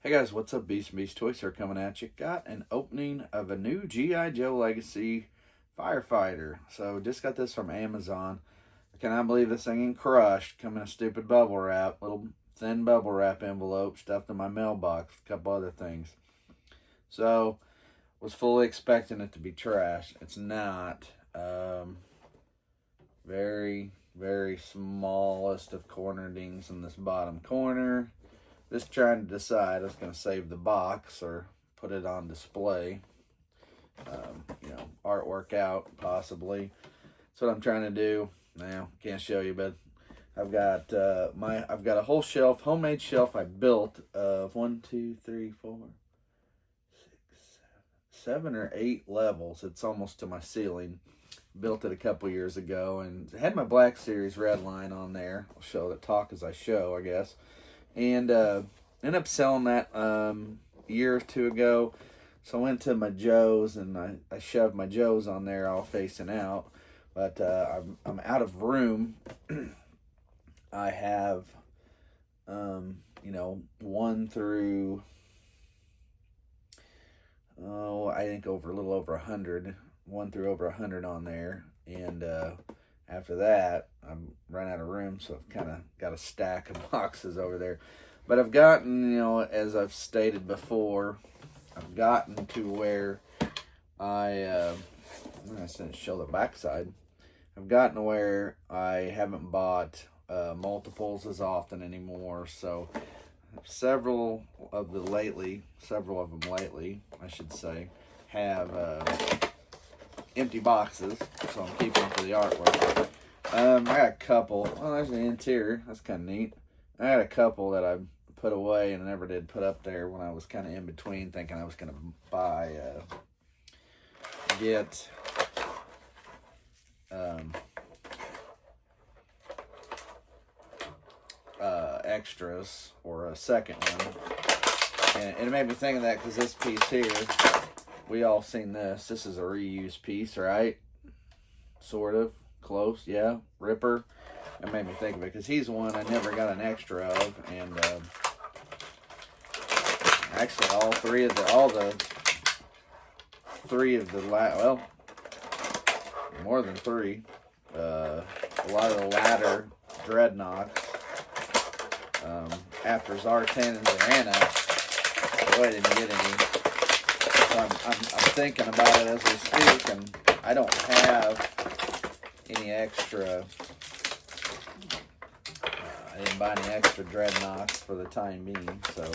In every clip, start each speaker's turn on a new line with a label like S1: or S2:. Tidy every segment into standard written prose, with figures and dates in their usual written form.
S1: Hey guys, what's up? Beast Toys are coming at you. Got an opening of a new G.I. Joe Legacy Firefighter. So just got this from Amazon. I cannot believe this thing ain't crushed. Come in a stupid bubble wrap, little thin bubble wrap envelope stuffed in my mailbox, a couple other things. So was fully expecting it to be trash. It's not. Very smallest of corner dings in this bottom corner. Just trying to decide I was going to save the box or put it on display. Artwork out, possibly. That's what I'm trying to do. Now, can't show you, but I've got a whole shelf, homemade shelf I built of 1, 2, 3, 4, 6, 7 or 8 levels. It's almost to my ceiling. Built it a couple years ago and had my Black Series red line on there. I'll show the talk as I show, I guess. And ended up selling that year or two ago. So I went to my Joe's and I shoved my Joe's on there all facing out. But I'm out of room. I have, 1 through, I think a little over 100. 1 through over 100 on there. And after that, I'm running out of room, so I've kind of got a stack of boxes over there. But I've gotten, as I've stated before, I've gotten to where I shouldn't show the backside. I've gotten to where I haven't bought multiples as often anymore. So several of them lately, I should say, have empty boxes. So I'm keeping them for the artwork. I got a couple. Oh, there's the interior. That's kind of neat. I had a couple that I put away and never did put up there when I was kind of in between, thinking I was going to get extras or a second one. And it made me think of that because this piece here, we all seen this. This is a reused piece, right? Sort of. Close, yeah. Ripper. It made me think of it because he's one I never got an extra of, and actually all three of the more than three. A lot of the latter dreadnoughts after Zartan and Zarana, I didn't get any. So I'm thinking about it as we speak, and I don't have any extra. I didn't buy any extra dreadnoughts for the time being, so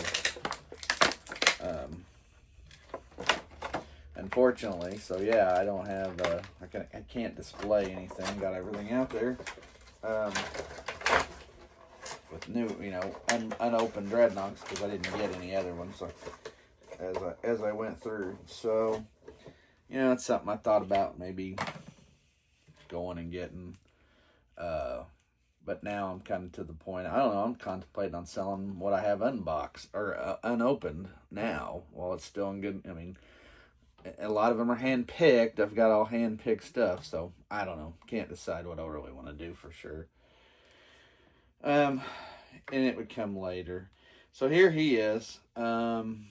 S1: unfortunately, so yeah, I don't have. I can't display anything. Got everything out there with new, unopened dreadnoughts because I didn't get any other ones. So as I went through, so it's something I thought about maybe going and getting. But now I'm kind of to the point, I don't know, I'm contemplating on selling what I have unboxed or unopened now while it's still in good. I mean, a lot of them are hand-picked. I've got all hand-picked stuff, so I don't know. Can't decide what I really want to do for sure. And it would come later. So here he is. I'm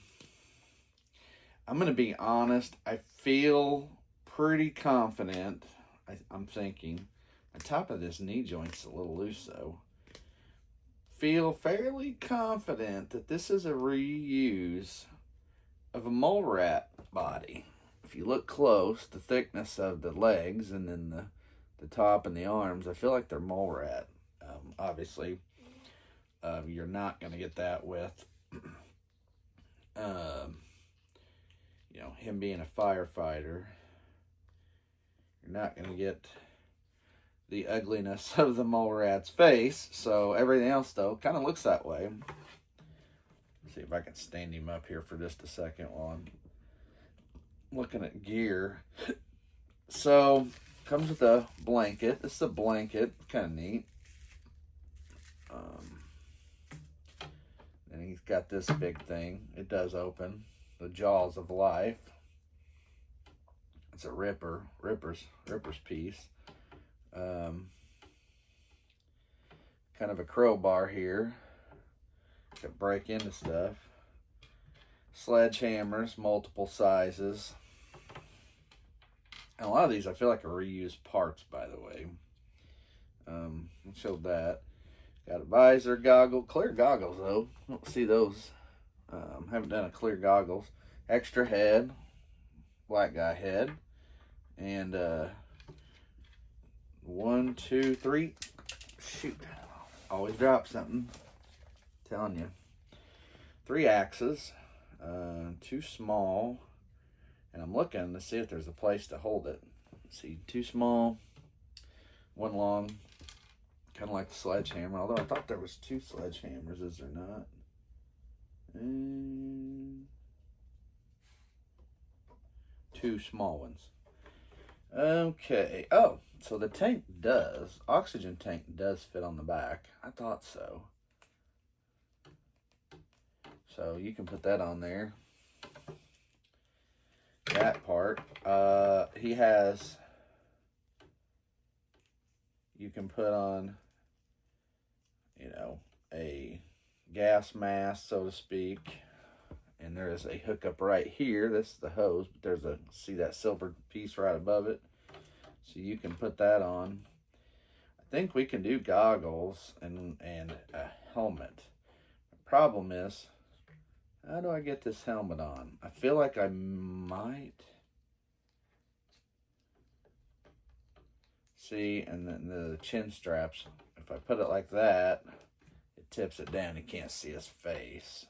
S1: going to be honest. I feel pretty confident. I'm thinking. The top of this knee joint's a little loose, though. Feel fairly confident that this is a reuse of a mole rat body. If you look close, the thickness of the legs and then the top and the arms, I feel like they're mole rat. Obviously, you're not going to get that with, him being a firefighter. You're not going to get the ugliness of the mole rat's face. So everything else, though, kind of looks that way. Let's see if I can stand him up here for just a second while I'm looking at gear. So, comes with a blanket. This is a blanket. Kind of neat. And he's got this big thing. It does open. The jaws of life. It's a Ripper's piece. Kind of a crowbar here to break into stuff. sledgehammers, multiple sizes. And a lot of these I feel like are reused parts, by the way. I showed that. Got a visor, goggle, clear goggles though. Don't see those. Haven't done a clear goggles. Extra head, black guy head, and 1, 2, 3. Shoot, always drop something. Telling you. 3 axes, 2 small, and I'm looking to see if there's a place to hold it. Let's see, 2 small, 1 long, kind of like the sledgehammer. Although I thought there was 2 sledgehammers, is there not? 2 small ones. Okay. Oh, so the tank does, oxygen tank does fit on the back. I thought so. So you can put that on there. That part. He has, you can put on, you know, a gas mask, so to speak. And there is a hookup right here. This is the hose, but there's a, see that silver piece right above it? So you can put that on. I think we can do goggles and a helmet. The problem is, how do I get this helmet on? I feel like I might. See, and then the chin straps, if I put it like that, it tips it down. You can't see his face.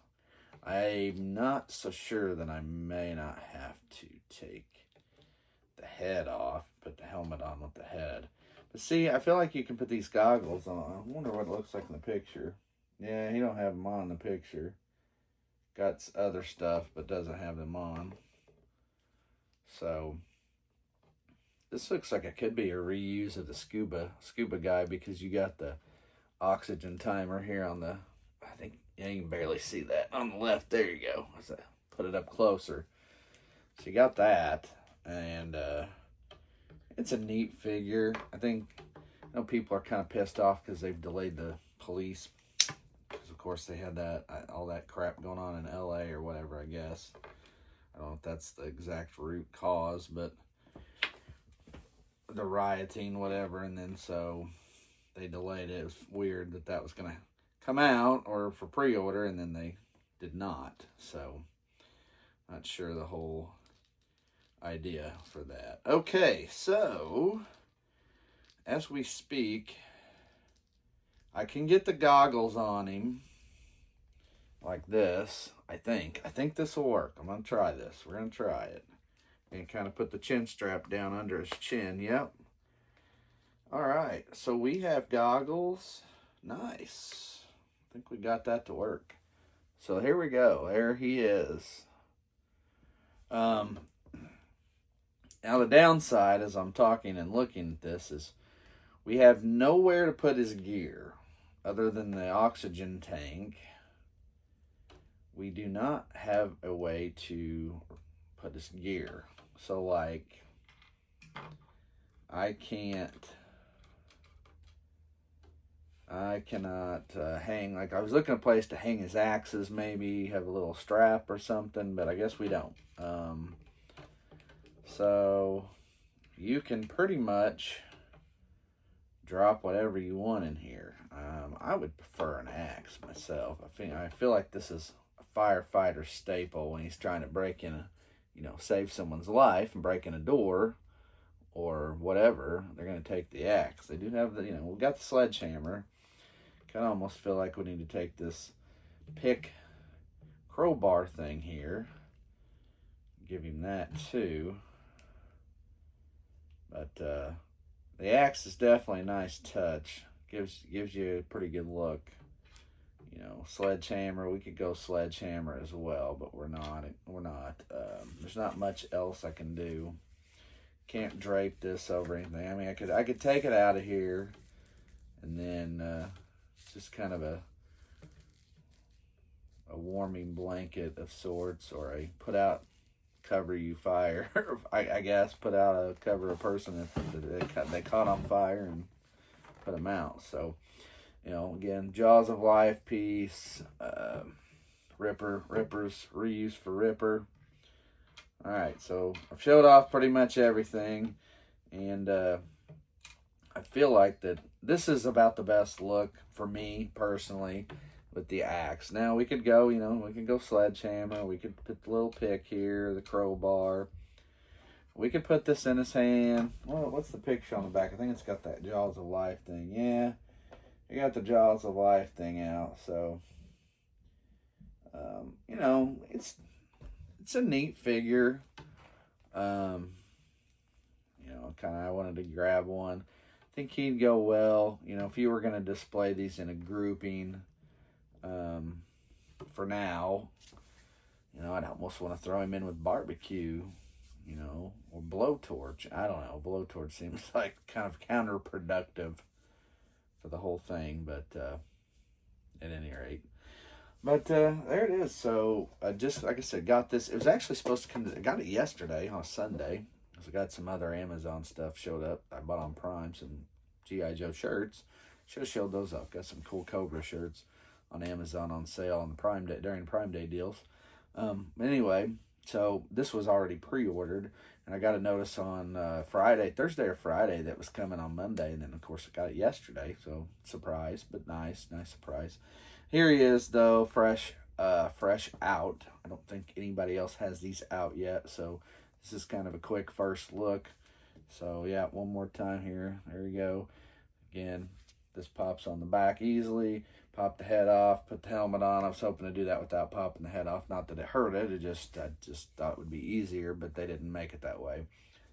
S1: I'm not so sure that I may not have to take the head off, put the helmet on with the head. But see, I feel like you can put these goggles on. I wonder what it looks like in the picture. Yeah, he don't have them on in the picture. Got other stuff, but doesn't have them on. So, this looks like it could be a reuse of the scuba guy, because you got the oxygen timer here on the, I think, yeah, you can barely see that. On the left, there you go. Let's put it up closer. So you got that, and it's a neat figure. I know people are kind of pissed off because they've delayed the police. Because, of course, they had that all that crap going on in L.A. or whatever, I guess. I don't know if that's the exact root cause, but the rioting, whatever, and then so they delayed it. It was weird that was going to come out or for pre-order, and then they did not. So, not sure the whole idea for that. Okay, so as we speak, I can get the goggles on him like this. I think this will work. I'm gonna try this. We're gonna try it. And kind of put the chin strap down under his chin. Yep. All right, so we have goggles. Nice. I think we got that to work. So here we go. There he is. Now the downside, as I'm talking and looking at this, is we have nowhere to put his gear other than the oxygen tank. We do not have a way to put his gear. So, like, I cannot hang, like, I was looking at a place to hang his axes, maybe have a little strap or something, but I guess we don't. So, you can pretty much drop whatever you want in here. I would prefer an axe myself. I feel like this is a firefighter staple when he's trying to break in save someone's life and break in a door or whatever. They're going to take the axe. They do have we've got the sledgehammer. Kind of almost feel like we need to take this pick crowbar thing here. Give him that too. But the axe is definitely a nice touch. Gives you a pretty good look. Sledgehammer. We could go sledgehammer as well, but we're not. There's not much else I can do. Can't drape this over anything. I mean, I could take it out of here, and then just kind of a warming blanket of sorts, or a put out cover you fire. I guess put out a cover a person if they caught on fire and put them out. So, again, Jaws of Life piece, Ripper's reused for Ripper. Alright, so I've showed off pretty much everything. And I feel like that this is about the best look for me personally with the axe. Now we could go, we could go sledgehammer. We could put the little pick here, the crowbar. We could put this in his hand. Well, what's the picture on the back? I think it's got that Jaws of Life thing. Yeah, you got the Jaws of Life thing out. So, it's a neat figure. I wanted to grab one. I think he'd go well, if you were going to display these in a grouping. For now, I'd almost want to throw him in with barbecue, or blowtorch. I don't know. Blowtorch seems like kind of counterproductive for the whole thing, but at any rate. But there it is. So just like I said, got this. It was actually supposed to come. I got it yesterday on Sunday. I got some other Amazon stuff showed up. I bought on Prime some G.I. Joe shirts. Should have showed those up. Got some cool Cobra shirts on Amazon on sale on the Prime Day during Prime Day deals. Anyway, so this was already pre-ordered, and I got a notice on Thursday or Friday that was coming on Monday, and then of course I got it yesterday. So surprise, but nice surprise. Here he is though, fresh out. I don't think anybody else has these out yet, so this is kind of a quick first look. So yeah, one more time here. There you go. Again, this pops on the back easily. Pop the head off, put the helmet on. I was hoping to do that without popping the head off. Not that it hurt it. I just thought it would be easier, but they didn't make it that way.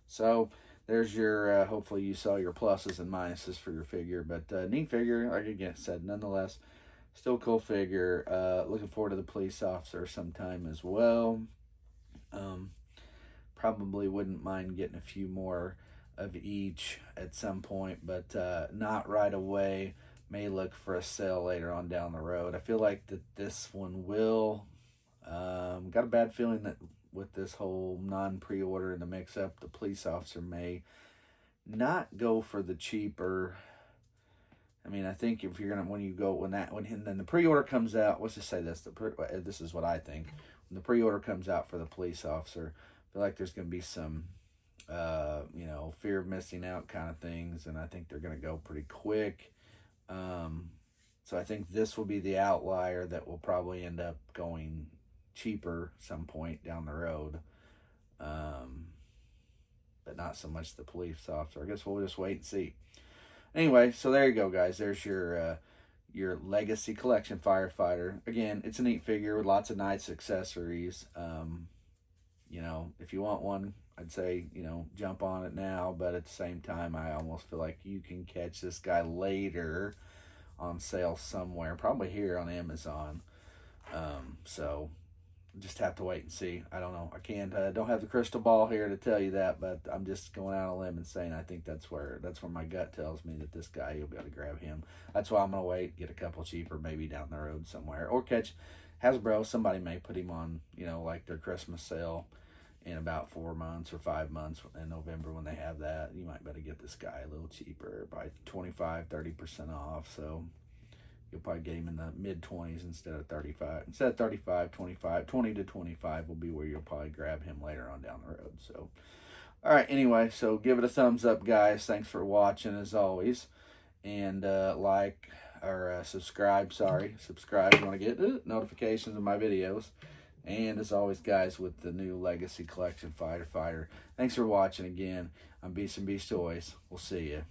S1: So there's your, hopefully you saw your pluses and minuses for your figure. But neat figure, like again said, nonetheless. Still a cool figure. Looking forward to the police officer sometime as well. Probably wouldn't mind getting a few more of each at some point, but not right away. May look for a sale later on down the road. I feel like that this one will. Got a bad feeling that with this whole non-pre-order and the mix-up, the police officer may not go for the cheaper. I mean, I think if you're gonna then the pre-order comes out. Let's just say this: this is what I think. When the pre-order comes out for the police officer, I feel like there's gonna be some, fear of missing out kind of things, and I think they're gonna go pretty quick. So I think this will be the outlier that will probably end up going cheaper some point down the road. But not so much the police officer. I guess we'll just wait and see. Anyway, so there you go, guys. There's your Legacy Collection Firefighter. Again, it's a neat figure with lots of nice accessories. If you want one, I'd say, jump on it now. But at the same time, I almost feel like you can catch this guy later on sale somewhere. Probably here on Amazon. So just have to wait and see. I don't know. I can't. Don't have the crystal ball here to tell you that, but I'm just going out on a limb and saying I think that's where my gut tells me that this guy, you'll be able to grab him. That's why I'm gonna wait, get a couple cheaper, maybe down the road somewhere, or catch Hasbro. Somebody may put him on, like their Christmas sale in about 4 months or 5 months in November when they have that. You might better get this guy a little cheaper by 25-30% off. So you'll probably get him in the mid-20s instead of 35. Instead of 35, 25, 20 to 25 will be where you'll probably grab him later on down the road. So, all right, anyway, so give it a thumbs up, guys. Thanks for watching, as always. And subscribe. Subscribe. You want to get notifications of my videos. And as always, guys, with the new Legacy Collection Firefighter. Thanks for watching again. I'm Beast and Beast Toys. We'll see you.